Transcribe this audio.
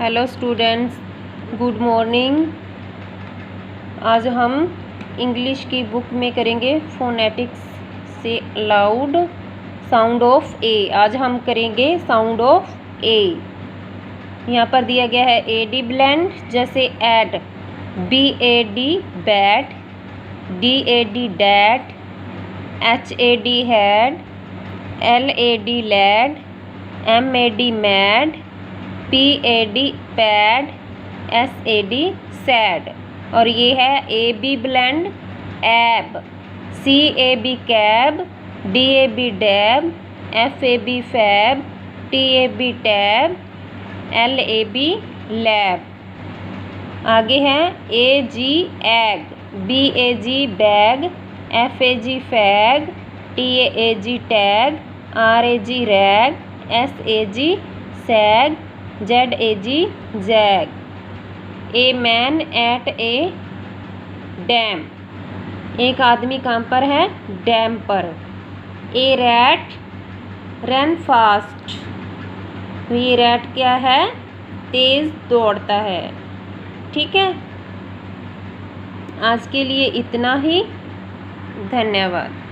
Hello students, good morning. आज हम English की बुक में करेंगे फोनेटिक्स से लाउड साउंड ऑफ ए। आज हम करेंगे साउंड ऑफ ए। यहाँ पर दिया गया है एडी ब्लेंड, जैसे ad, B A D bad, D A D dad, H A D had, L A D lad, M A D mad, P A D pad, S A D sad. और ये है A B blend, ab, C A B cab, D A B dab, F A B fab, T A B tab, L A B lab. आगे है A G ag, B A ji bag, F A G fag, T A G tag, R A G rag, S A G sag, Z A G zag. A man at a dam, एक आदमी कहाँ पर है? Dam पर। A rat run fast, ये rat क्या है? तेज दौड़ता है। ठीक है, आज के लिए इतना ही। धन्यवाद।